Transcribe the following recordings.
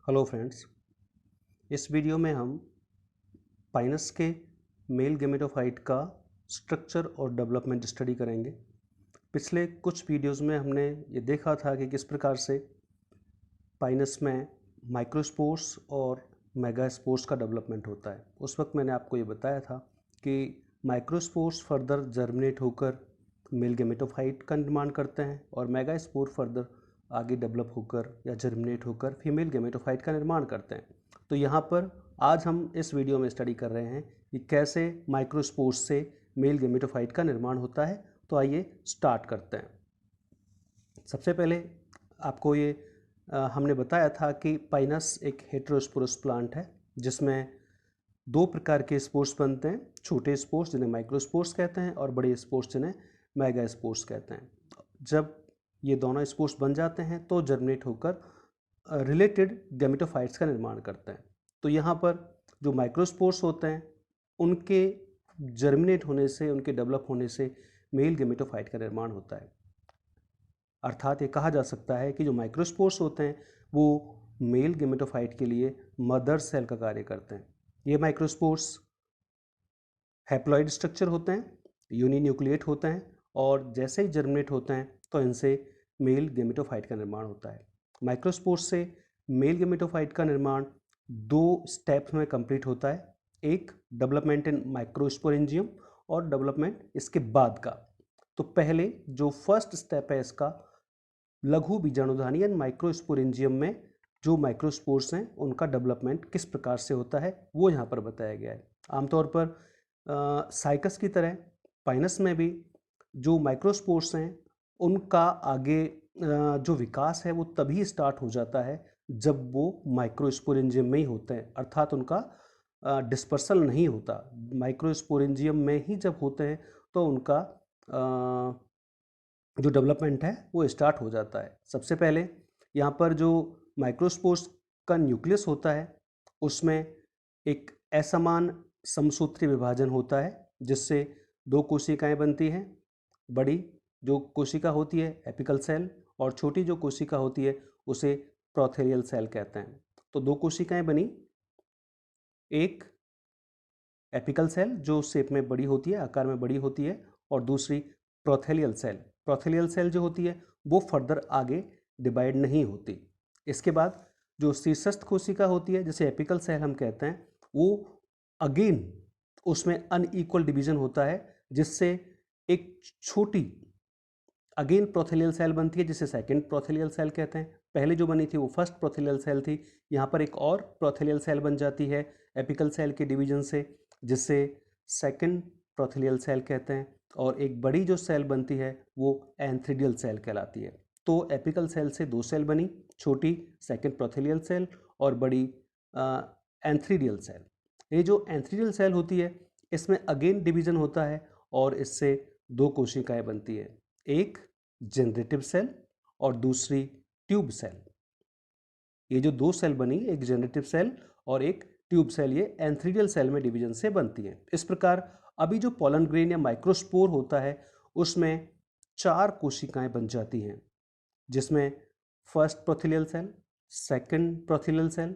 Hello friends, इस video में हम पाइनस के मेल गेमेटोफाइट का स्ट्रक्चर और डेवलपमेंट स्टडी करेंगे। पिछले कुछ वीडियोस में हमने ये देखा था कि किस प्रकार से पाइनस में माइक्रोस्पोर्स और मेगास्पोर्स का डेवलपमेंट होता है। उस वक्त मैंने आपको ये बताया था कि माइक्रोस्पोर्स फर्दर जर्मिनेट होकर मेल गेमेटोफाइट का निर्माण करते हैं और मेगास्पोर फर्दर आगे डेवलप होकर या जर्मिनेट होकर फीमेल गेमेटोफाइट का निर्माण करते हैं। तो यहाँ पर आज हम इस वीडियो में स्टडी कर रहे हैं कि कैसे माइक्रोस्पोर्स से मेल गेमेटोफाइट का निर्माण होता है। तो आइए स्टार्ट करते हैं। सबसे पहले आपको ये हमने बताया था कि पाइनस एक हेटेरोस्पोरस प्लांट है जिसमें दो प्रकार के स्पोर्स बनते हैं, छोटे स्पोर्स जिन्हें माइक्रोस्पोर्स कहते हैं और बड़े स्पोर्स जिन्हें मेगास्पोर्स कहते हैं। जब ये दोनों स्पोर्स बन जाते हैं तो जर्मिनेट होकर रिलेटेड गैमेटोफाइट्स का निर्माण करते हैं। तो यहाँ पर जो माइक्रोस्पोर्स होते हैं उनके जर्मिनेट होने से, उनके डेवलप होने से मेल गैमेटोफाइट का निर्माण होता है। अर्थात ये कहा जा सकता है कि जो माइक्रोस्पोर्स होते हैं वो मेल गेमेटोफाइट के लिए मदर सेल का कार्य करते हैं। ये माइक्रोस्पोर्स हैप्लॉइड स्ट्रक्चर होते हैं, यूनिन्यूक्लिएट होते हैं और जैसे ही जर्मिनेट होते हैं तो इनसे मेल गेमेटोफाइट का निर्माण होता है। माइक्रोस्पोर्स से मेल गेमेटोफाइट का निर्माण दो स्टेप्स में कंप्लीट होता है, एक डेवलपमेंट इन माइक्रोस्पोरेंजियम और डेवलपमेंट इसके बाद का। तो पहले जो फर्स्ट स्टेप है इसका, लघु बीजाणुधानी यानी माइक्रोस्पोरेंजियम में जो माइक्रोस्पोर्स हैं उनका डेवलपमेंट किस प्रकार से होता है वो यहाँ पर बताया गया है। आमतौर पर साइकस की तरह पाइनस में भी जो माइक्रोस्पोर्स हैं उनका आगे जो विकास है वो तभी स्टार्ट हो जाता है जब वो माइक्रोस्पोरेंजियम में ही होते हैं, अर्थात उनका डिस्पर्सल नहीं होता। माइक्रोस्पोरेंजियम में ही जब होते हैं तो उनका जो डेवलपमेंट है वो स्टार्ट हो जाता है। सबसे पहले यहाँ पर जो माइक्रोस्पोर्स का न्यूक्लियस होता है उसमें एक असमान समसूत्री विभाजन होता है जिससे दो कोशिकाएं बनती हैं। बड़ी जो कोशिका होती है एपिकल सेल और छोटी जो कोशिका होती है उसे प्रोथेलियल सेल कहते हैं। तो दो कोशिकाएं बनी, एक एपिकल सेल जो शेप में बड़ी होती है, आकार में बड़ी होती है, और दूसरी प्रोथेलियल सेल। प्रोथेलियल सेल जो होती है वो फर्दर आगे डिवाइड नहीं होती। इसके बाद जो शीर्षस्थ कोशिका होती है जिसे एपिकल सेल हम कहते हैं, वो अगेन उसमें अनइक्वल डिवीजन होता है जिससे एक छोटी अगेन प्रोथेलियल सेल बनती है जिसे सेकंड प्रोथेलियल सेल कहते हैं। पहले जो बनी थी वो फर्स्ट प्रोथेलियल सेल थी। यहाँ पर एक और प्रोथेलियल सेल बन जाती है एपिकल सेल के डिवीजन से जिसे सेकंड प्रोथेलियल सेल कहते हैं, और एक बड़ी जो सेल बनती है वो एंथ्रीडियल सेल कहलाती है। तो एपिकल सेल से दो सेल बनी, छोटी सेकंड प्रोथेलियल सेल और बड़ी एंथ्रीडियल सेल। ये जो एंथ्रीडियल सेल होती है इसमें अगेन डिवीजन होता है और इससे दो कोशिकाएं बनती है, एक जनरेटिव सेल और दूसरी ट्यूब सेल। ये जो दो सेल बनी, एक जनरेटिव सेल और एक ट्यूब सेल, ये एंथ्रीडियल सेल में डिवीजन से बनती है। इस प्रकार अभी जो पोलन ग्रेन या माइक्रोस्पोर होता है उसमें चार कोशिकाएं बन जाती हैं जिसमें first prothallial cell, second prothallial cell,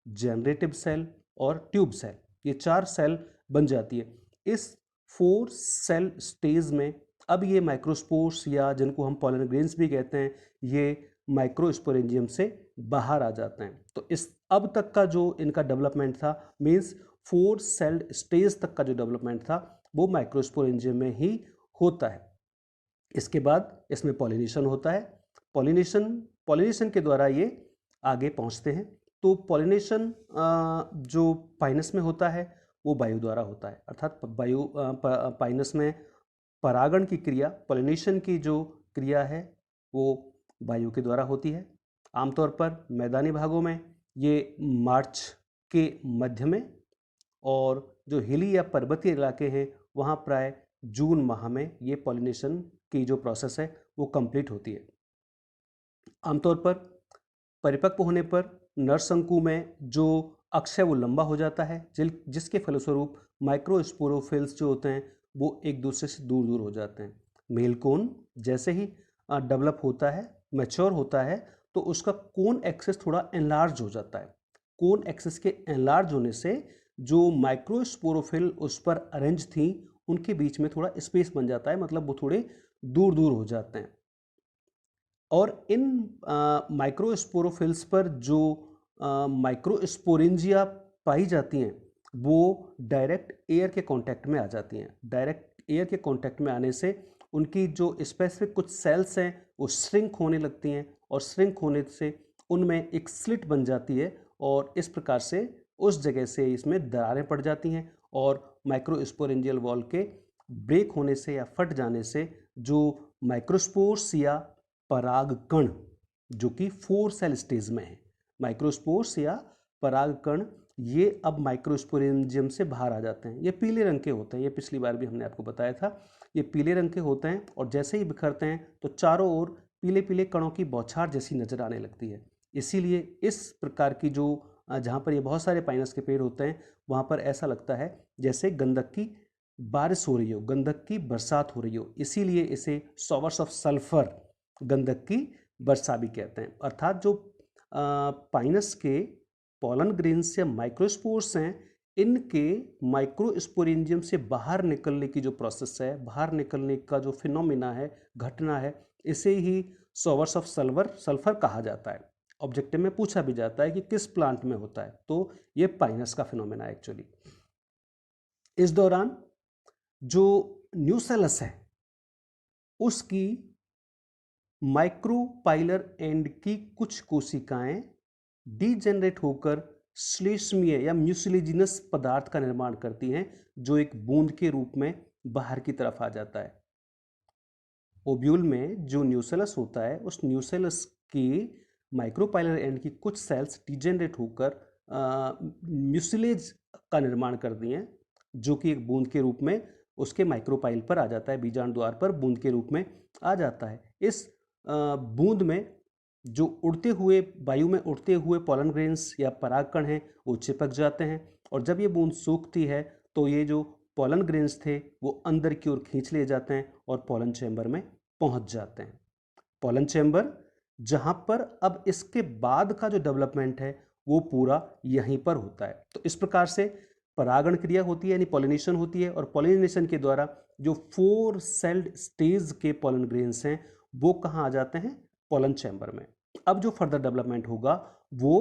generative cell और ट्यूब सेल, ये चार सेल बन जाती है। इस 4 सेल स्टेज में अब ये माइक्रोस्पोर्स या जिनको हम पोलन ग्रेन्स भी कहते हैं ये माइक्रोस्पोरेंजियम से बाहर आ जाते हैं। तो इस अब तक का जो इनका डेवलपमेंट था, मीन्स 4 सेल्ड स्टेज तक का जो डेवलपमेंट था वो माइक्रोस्पोरेंजियम में ही होता है। इसके बाद इसमें पॉलिनेशन होता है। पॉलिनेशन के द्वारा ये आगे पहुंचते हैं। तो पॉलिनेशन जो पाइनस में होता है वो वायु द्वारा होता है, अर्थात पाइनस में परागण की क्रिया, पॉलिनेशन की जो क्रिया है वो वायु के द्वारा होती है। आमतौर पर मैदानी भागों में ये मार्च के मध्य में, और जो हिली या पर्वतीय इलाके हैं वहाँ प्राय जून माह में ये पॉलिनेशन की जो प्रोसेस है वो कंप्लीट होती है। आमतौर पर परिपक्व होने पर नरशंकु में जो अक्ष है वो लंबा हो जाता है जिसके फलस्वरूप माइक्रोस्पोरोफिल्स जो होते हैं वो एक दूसरे से दूर दूर हो जाते हैं। मेल कोन जैसे ही डेवलप होता है, मैच्योर होता है, तो उसका कोन एक्सिस थोड़ा एनलार्ज हो जाता है। कोन एक्सिस के एनलार्ज होने से जो माइक्रोस्पोरोफिल उस पर अरेंज थी उनके बीच में थोड़ा स्पेस बन जाता है, मतलब वो थोड़े दूर दूर हो जाते हैं। और इन माइक्रोस्पोरोफिल्स पर जो माइक्रोस्पोरेंजिया पाई जाती हैं वो डायरेक्ट एयर के कांटेक्ट में आ जाती हैं। डायरेक्ट एयर के कांटेक्ट में आने से उनकी जो स्पेसिफिक कुछ सेल्स हैं वो श्रिंक होने लगती हैं, और श्रिंक होने से उनमें एक स्लिट बन जाती है, और इस प्रकार से उस जगह से इसमें दरारें पड़ जाती हैं। और माइक्रोस्पोरेंजियल वॉल के ब्रेक होने से या फट जाने से जो माइक्रोस्पोर्स या परागकण जो कि 4 सेल स्टेज में है, माइक्रोस्पोर्स या परागकण, ये अब माइक्रोस्पोरेंजियम से बाहर आ जाते हैं। ये पीले रंग के होते हैं, ये पिछली बार भी हमने आपको बताया था। ये पीले रंग के होते हैं और जैसे ही बिखरते हैं तो चारों ओर पीले पीले कणों की बौछार जैसी नजर आने लगती है। इसीलिए इस प्रकार की जो जहाँ पर ये बहुत सारे पाइनस के पेड़ होते हैं वहाँ पर ऐसा लगता है जैसे गंधक की बारिश हो रही हो, गंधक की बरसात हो रही हो। इसीलिए इसे शॉवर्स ऑफ सल्फर, गंधक की वर्षा भी कहते हैं। अर्थात जो पाइनस के पॉलन ग्रेन्स या माइक्रोस्पोर्स हैं, इनके माइक्रोस्पोरेंजियम से बाहर निकलने की जो प्रोसेस है, बाहर निकलने का जो फिनोमिना है, घटना है, इसे ही शॉवर्स ऑफ सल्फर कहा जाता है। ऑब्जेक्टिव में पूछा भी जाता है कि किस प्लांट में होता है, तो ये पाइनस का फिनोमिना है एक्चुअली। इस दौरान जो न्यूसेलस है उसकी माइक्रोपाइलर एंड की कुछ कोशिकाएं डीजेनरेट होकर श्लेष्मीय या म्यूसिलेजिनस पदार्थ का निर्माण करती हैं, जो एक बूंद के रूप में बाहर की तरफ आ जाता है। ओब्यूल में जो न्यूसेलस होता है उस न्यूसेलस की माइक्रोपाइलर एंड की कुछ सेल्स डीजेनरेट होकर म्यूसिलेज का निर्माण करती हैं, जो कि एक बूंद के रूप में उसके माइक्रोपाइल पर आ जाता है, बीजांड द्वार पर बूंद के रूप में आ जाता है। इस बूंद में जो उड़ते हुए वायु में उड़ते हुए पॉलन ग्रेन्स या परागकण हैं वो चिपक जाते हैं, और जब ये बूंद सूखती है तो ये जो पॉलन ग्रेन्स थे वो अंदर की ओर खींच लिए जाते हैं और पॉलन चैम्बर में पहुंच जाते हैं। पॉलन चैम्बर जहां पर अब इसके बाद का जो डेवलपमेंट है वो पूरा यहीं पर होता है। तो इस प्रकार से परागण क्रिया होती है यानी पॉलिनेशन होती है, और पॉलिनेशन के द्वारा जो 4 सेल्ड स्टेज के पॉलन ग्रेन्स हैं वो कहाँ आ जाते हैं, पॉलन चैम्बर में। अब जो फर्दर डेवलपमेंट होगा वो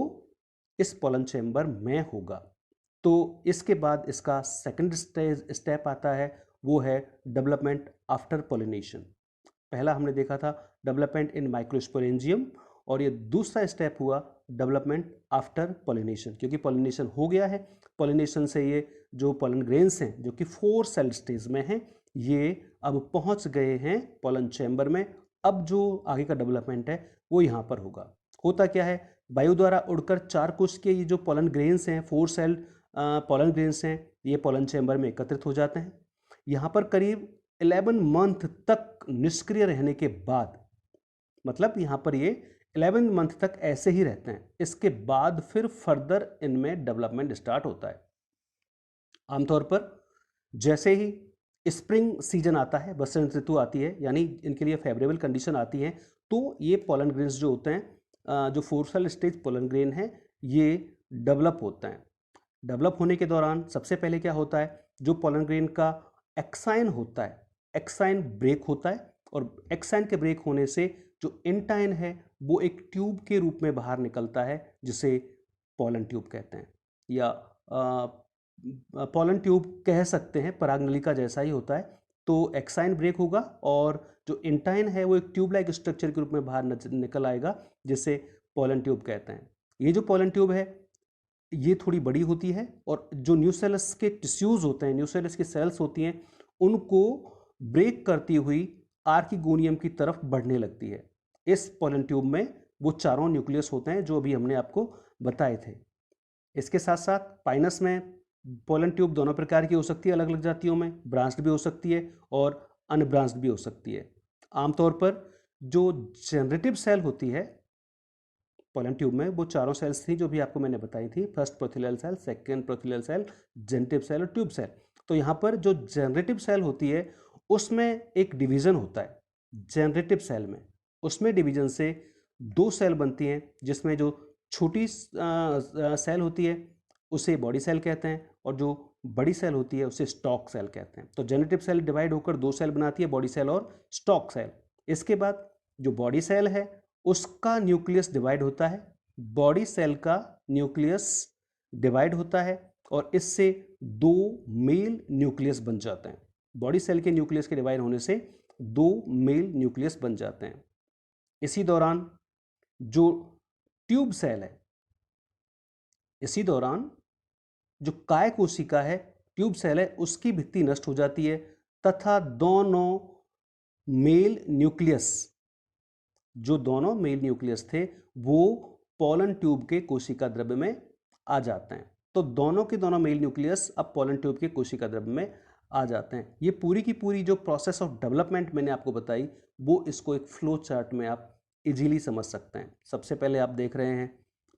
इस पॉलन चैम्बर में होगा। तो इसके बाद इसका सेकंड स्टेप आता है, वो है डेवलपमेंट आफ्टर पॉलिनेशन। पहला हमने देखा था डेवलपमेंट इन माइक्रोस्पोरेंजियम, और ये दूसरा स्टेप हुआ डेवलपमेंट आफ्टर पॉलिनेशन, क्योंकि पॉलिनेशन हो गया है। पॉलिनेशन से ये जो पॉलन ग्रेन्स हैं जो कि 4 सेल स्टेज में हैं, ये अब पहुंच गए हैं पॉलन चैम्बर में। अब जो आगे का डेवलपमेंट है वो यहाँ पर होगा। होता क्या है, वायु द्वारा उड़कर 4 कोश के ये जो पॉलन ग्रेन्स हैं, 4 सेल पॉलन ग्रेन्स हैं, ये पॉलन चैम्बर में एकत्रित हो जाते हैं। यहाँ पर करीब 11 मंथ तक निष्क्रिय रहने के बाद, मतलब यहाँ पर ये 11 मंथ तक ऐसे ही रहते हैं। इसके बाद फिर फर्दर इनमें डेवलपमेंट स्टार्ट होता है। आमतौर पर जैसे ही स्प्रिंग सीजन आता है, बसंत ऋतु आती है, यानी इनके लिए फेवरेबल कंडीशन आती है, तो ये पॉलन ग्रेन्स जो होते हैं, जो 4 सेल स्टेज पॉलन ग्रेन है, ये डेवलप होते हैं। डेवलप होने के दौरान सबसे पहले क्या होता है, जो पॉलन ग्रेन का एक्साइन होता है, एक्साइन ब्रेक होता है, और एक्साइन के ब्रेक होने से जो इंटाइन है वो एक ट्यूब के रूप में बाहर निकलता है, जिसे पॉलन ट्यूब कहते हैं, या पॉलन ट्यूब कह सकते हैं, परागनलिका जैसा ही होता है। तो एक्साइन ब्रेक होगा और जो इंटाइन है वो एक ट्यूब लाइक स्ट्रक्चर के रूप में बाहर निकल आएगा, जिसे पॉलन ट्यूब कहते हैं। ये जो पॉलन ट्यूब है ये थोड़ी बड़ी होती है, और जो न्यूसेलस के टिश्यूज होते हैं, न्यूसेलस की सेल्स होती हैं, उनको ब्रेक करती हुई आर्किगोनियम की तरफ बढ़ने लगती है। इस पॉलन ट्यूब में वो चारों न्यूक्लियस होते हैं जो अभी हमने आपको बताए थे। इसके साथ साथ पाइनस में पॉलन ट्यूब दोनों प्रकार की हो सकती है, अलग अलग जातियों में ब्रांच्ड भी हो सकती है और अनब्रांच्ड भी हो सकती है। आमतौर पर जो जनरेटिव सेल होती है पॉलन ट्यूब में, वो चारों सेल्स थी जो भी आपको मैंने बताई थी, first prothallial cell, second prothallial cell, generative cell और ट्यूब सेल। तो यहाँ पर जो जनरेटिव सेल होती है उसमें एक डिवीजन होता है। जनरेटिव सेल में उसमें डिवीजन से दो सेल बनती हैं, जिसमें जो छोटी सेल होती है उसे बॉडी सेल कहते हैं और जो बड़ी सेल होती है उसे स्टॉक सेल कहते हैं। तो जेनेटिव सेल डिवाइड होकर दो सेल बनाती है, बॉडी सेल और स्टॉक सेल। इसके बाद जो बॉडी सेल है उसका न्यूक्लियस डिवाइड होता है, बॉडी सेल का न्यूक्लियस डिवाइड होता है और इससे दो मेल न्यूक्लियस बन जाते हैं। बॉडी सेल के न्यूक्लियस के डिवाइड होने से दो मेल न्यूक्लियस बन जाते हैं। इसी दौरान जो ट्यूब सेल है, इसी दौरान जो काय कोशिका है, ट्यूब सेल है, उसकी भित्ति नष्ट हो जाती है तथा दोनों मेल न्यूक्लियस, जो दोनों मेल न्यूक्लियस थे वो पोलन ट्यूब के कोशिका द्रव्य में आ जाते हैं। तो दोनों के दोनों मेल न्यूक्लियस अब पोलन ट्यूब के कोशिका द्रव्य में आ जाते हैं। ये पूरी की पूरी जो प्रोसेस ऑफ डेवलपमेंट मैंने आपको बताई वो इसको एक फ्लो चार्ट में आप इजीली समझ सकते हैं। सबसे पहले आप देख रहे हैं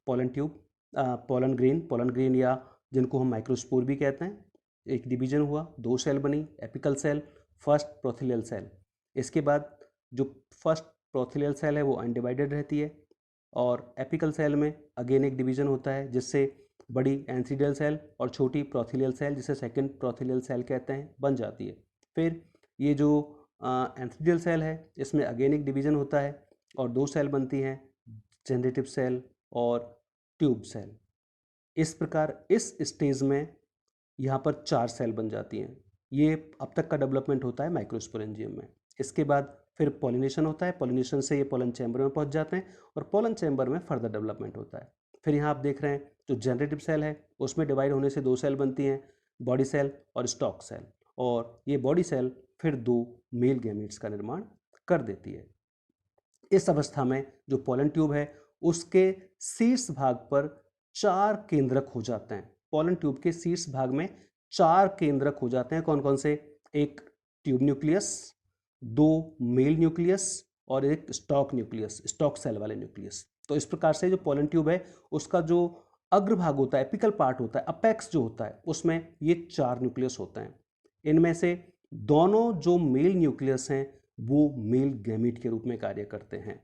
पोलन ट्यूब, पोलन ग्रेन या जिनको हम माइक्रोस्पोर भी कहते हैं। एक डिवीजन हुआ, दो सेल बनी, apical cell, first prothallial cell. इसके बाद जो फर्स्ट प्रोथेलियल सेल है वो अनडिवाइडेड रहती है और एपिकल सेल में अगेन एक डिवीजन होता है जिससे बड़ी एंथ्रीडियल सेल और छोटी प्रोथेलियल सेल, जिसे सेकंड प्रोथेलियल सेल कहते हैं, बन जाती है। फिर ये जो एंथ्रीडियल सेल है इसमें अगेन एक डिवीजन होता है और दो सेल बनती हैं, जनरेटिव सेल और ट्यूब सेल। इस प्रकार इस स्टेज में यहाँ पर चार सेल बन जाती हैं। ये अब तक का डेवलपमेंट होता है माइक्रोस्पोरेंजियम में। इसके बाद फिर पॉलिनेशन होता है, पॉलिनेशन से ये पोलन चैम्बर में पहुँच जाते हैं और पोलन चैम्बर में फर्दर डेवलपमेंट होता है। फिर यहाँ आप देख रहे हैं जो जनरेटिव सेल है उसमें डिवाइड होने से दो सेल बनती हैं, बॉडी सेल और स्टॉक सेल, और ये बॉडी सेल फिर दो मेल गैमेट्स का निर्माण कर देती है। इस अवस्था में जो पोलन ट्यूब है उसके शीर्ष भाग पर चार केंद्रक हो जाते हैं। पोलन ट्यूब के शीर्ष भाग में चार केंद्रक हो जाते हैं। कौन कौन से? एक ट्यूब न्यूक्लियस, दो मेल न्यूक्लियस और एक स्टॉक न्यूक्लियस, स्टॉक सेल वाले न्यूक्लियस। तो इस प्रकार से जो पोलन ट्यूब है उसका जो अग्रभाग होता है, एपिकल पार्ट होता है, अपेक्स जो होता है, उसमें ये चार न्यूक्लियस होते हैं। इनमें से दोनों जो मेल न्यूक्लियस हैं वो मेल गैमीट के रूप में कार्य करते हैं।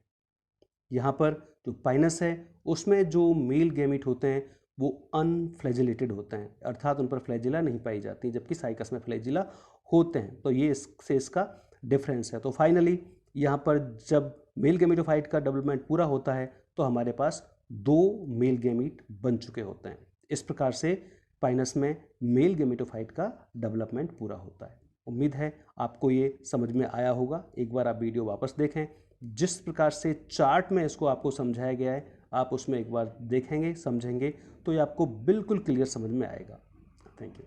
यहाँ पर जो पाइनस है उसमें जो मेल गैमीट होते हैं वो अनफ्लैजिलेटेड होते हैं, अर्थात उन पर फ्लैजिला नहीं पाई जाती, जबकि साइकस में फ्लैजिला होते हैं। तो ये इससे इसका डिफरेंस है। तो फाइनली यहाँ पर जब मेल गैमीटोफाइट का डेवलपमेंट पूरा होता है तो हमारे पास दो मेल गैमीट बन चुके होते हैं। इस प्रकार से पाइनस में मेल गैमीटोफाइट का डेवलपमेंट पूरा होता है। उम्मीद है आपको ये समझ में आया होगा। एक बार आप वीडियो वापस देखें, जिस प्रकार से चार्ट में इसको आपको समझाया गया है आप उसमें एक बार देखेंगे, समझेंगे तो ये आपको बिल्कुल क्लियर समझ में आएगा। Thank you.